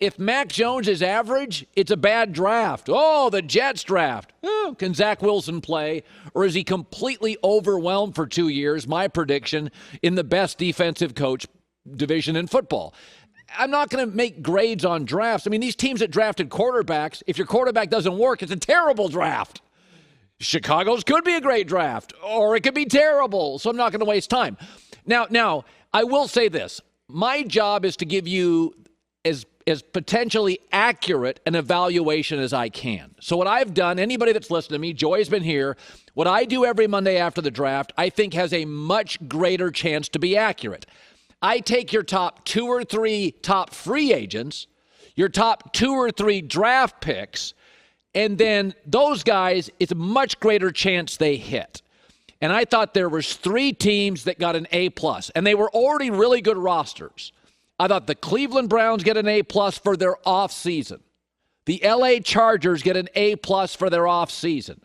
if Mac Jones is average, it's a bad draft. Oh, the Jets draft. Oh, can Zach Wilson play? Or is he completely overwhelmed for 2 years, my prediction, in the best defensive coach division in football? I'm not going to make grades on drafts. I mean, these teams that drafted quarterbacks, if your quarterback doesn't work, it's a terrible draft. Chicago's could be a great draft, or it could be terrible, so I'm not going to waste time. Now, I will say this. My job is to give you as potentially accurate an evaluation as I can. So what I've done, anybody that's listened to me, Joy's been here, what I do every Monday after the draft, I think has a much greater chance to be accurate. I take your top 2 or 3 top free agents, your top 2 or 3 draft picks, and then those guys, it's a much greater chance they hit. And I thought there was 3 teams that got an A+, and they were already really good rosters. I thought the Cleveland Browns get an A+ for their offseason. The LA Chargers get an A+ for their offseason.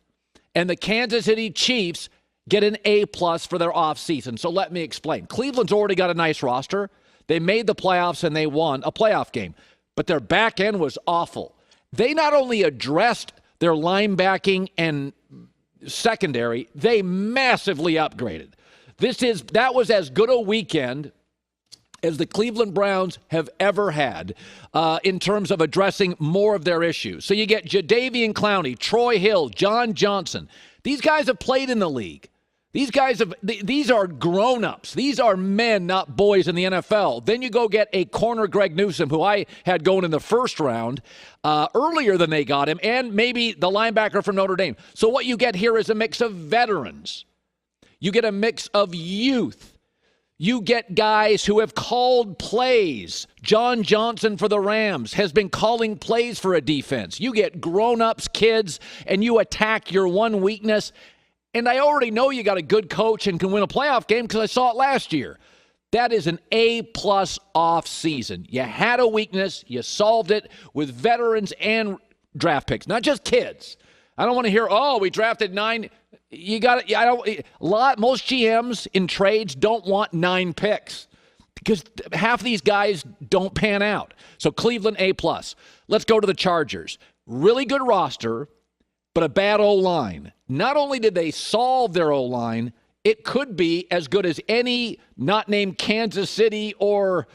And the Kansas City Chiefs get an A+ for their offseason. So let me explain. Cleveland's already got a nice roster. They made the playoffs and they won a playoff game. But their back end was awful. They not only addressed their linebacking and secondary, they massively upgraded. That was as good a weekend as the Cleveland Browns have ever had in terms of addressing more of their issues. So you get Jadeveon Clowney, Troy Hill, John Johnson. These guys have played in the league. These are grown-ups. These are men, not boys in the NFL. Then you go get a corner, Greg Newsome, who I had going in the first round earlier than they got him, and maybe the linebacker from Notre Dame. So what you get here is a mix of veterans. You get a mix of youth. You get guys who have called plays. John Johnson for the Rams has been calling plays for a defense. You get grown-ups, kids, and you attack your one weakness. And I already know you got a good coach and can win a playoff game because I saw it last year. That is an A+ off season. You had a weakness. You solved it with veterans and draft picks, not just kids. I don't want to hear, we drafted 9. You got it. Most GMs in trades don't want 9 picks because half of these guys don't pan out. So Cleveland, A+. Let's go to the Chargers. Really good roster, but a bad O-line. Not only did they solve their O-line, it could be as good as any not named Kansas City or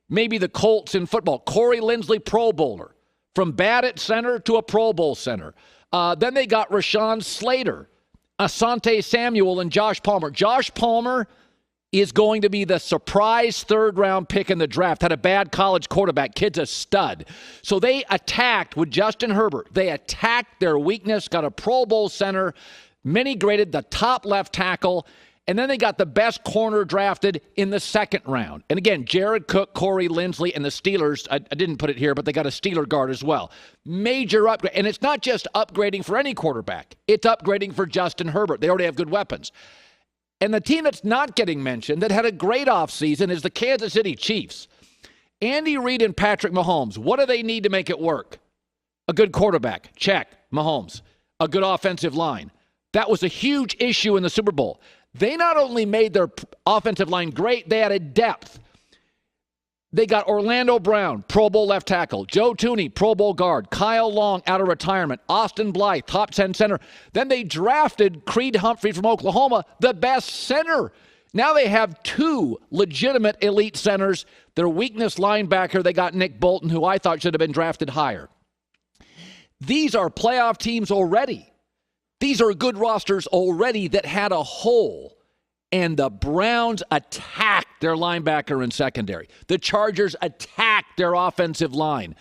maybe the Colts in football. Corey Linsley, Pro Bowler. From bad at center to a Pro Bowl center. Then they got Rashawn Slater, Asante Samuel, and Josh Palmer. Josh Palmer is going to be the surprise third-round pick in the draft. Had a bad college quarterback. Kid's a stud. So they attacked with Justin Herbert. They attacked their weakness, got a Pro Bowl center, many graded the top left tackle, and then they got the best corner drafted in the second round. And again, Jared Cook, Corey Linsley, and the Steelers, I didn't put it here, but they got a Steeler guard as well. Major upgrade. And it's not just upgrading for any quarterback. It's upgrading for Justin Herbert. They already have good weapons. And the team that's not getting mentioned that had a great offseason is the Kansas City Chiefs. Andy Reid and Patrick Mahomes, what do they need to make it work? A good quarterback. Check. Mahomes. A good offensive line. That was a huge issue in the Super Bowl. They not only made their offensive line great, they added depth. They got Orlando Brown, Pro Bowl left tackle. Joe Tooney, Pro Bowl guard. Kyle Long out of retirement. Austin Blythe, top 10 center. Then they drafted Creed Humphrey from Oklahoma, the best center. Now they have 2 legitimate elite centers. Their weakness linebacker, they got Nick Bolton, who I thought should have been drafted higher. These are playoff teams already. These are good rosters already that had a hole. And the Browns attacked their linebacker and secondary. The Chargers attacked their offensive line.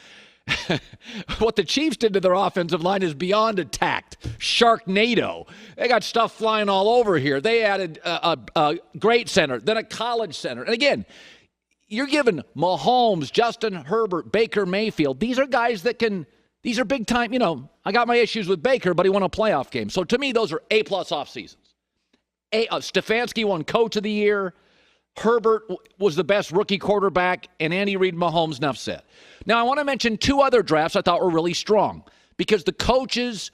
What the Chiefs did to their offensive line is beyond attacked. Sharknado. They got stuff flying all over here. They added a great center, then a college center. And again, you're giving Mahomes, Justin Herbert, Baker Mayfield. These are guys that can, these are big time, I got my issues with Baker, but he won a playoff game. So to me, those are A+ off seasons. Stefanski won Coach of the Year. Herbert was the best rookie quarterback, and Andy Reid, Mahomes, enough said. Now, I want to mention 2 other drafts I thought were really strong because the coaches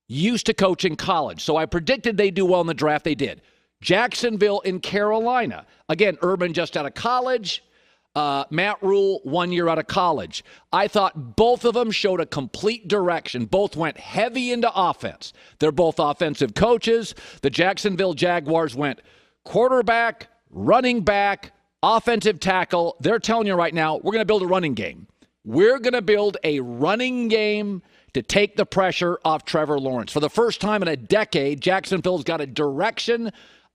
used to coach in college. So I predicted they'd do well in the draft. They did. Jacksonville in Carolina. Again, Urban just out of college. Matt Rule, 1 year out of college. I thought both of them showed a complete direction. Both went heavy into offense. They're both offensive coaches. The Jacksonville Jaguars went quarterback, running back, offensive tackle. They're telling you right now, we're going to build a running game. We're going to build a running game to take the pressure off Trevor Lawrence. For the first time in a decade, Jacksonville's got a direction,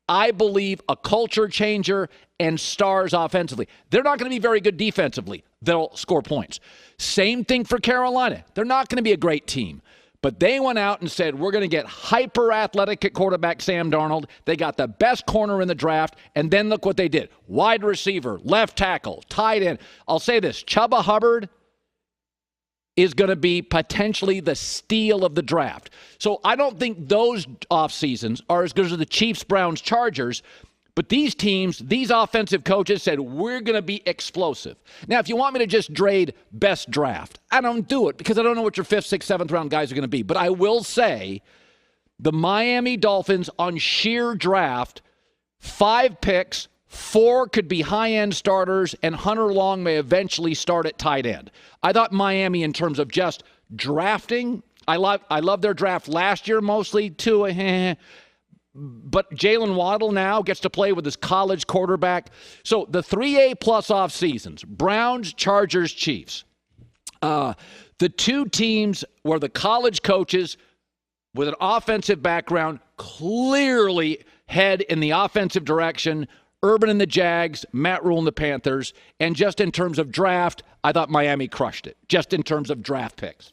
I believe, a culture changer, and stars offensively. They're not going to be very good defensively. They'll score points. Same thing for Carolina. They're not going to be a great team. But they went out and said, we're going to get hyper-athletic at quarterback Sam Darnold. They got the best corner in the draft, and then look what they did. Wide receiver, left tackle, tight end. I'll say this, Chuba Hubbard is going to be potentially the steal of the draft. So I don't think those off seasons are as good as the Chiefs, Browns, Chargers, but these teams, these offensive coaches said, we're going to be explosive. Now, if you want me to just trade best draft, I don't do it because I don't know what your 5th, 6th, 7th round guys are going to be. But I will say the Miami Dolphins on sheer draft, 5 picks, 4 could be high-end starters, and Hunter Long may eventually start at tight end. I thought Miami, in terms of just drafting, I love their draft last year mostly, too. But Jalen Waddle now gets to play with his college quarterback. So the 3A plus off seasons, Browns, Chargers, Chiefs. The two teams where the college coaches with an offensive background clearly head in the offensive direction. Urban and the Jags, Matt Rule and the Panthers. And just in terms of draft, I thought Miami crushed it, just in terms of draft picks.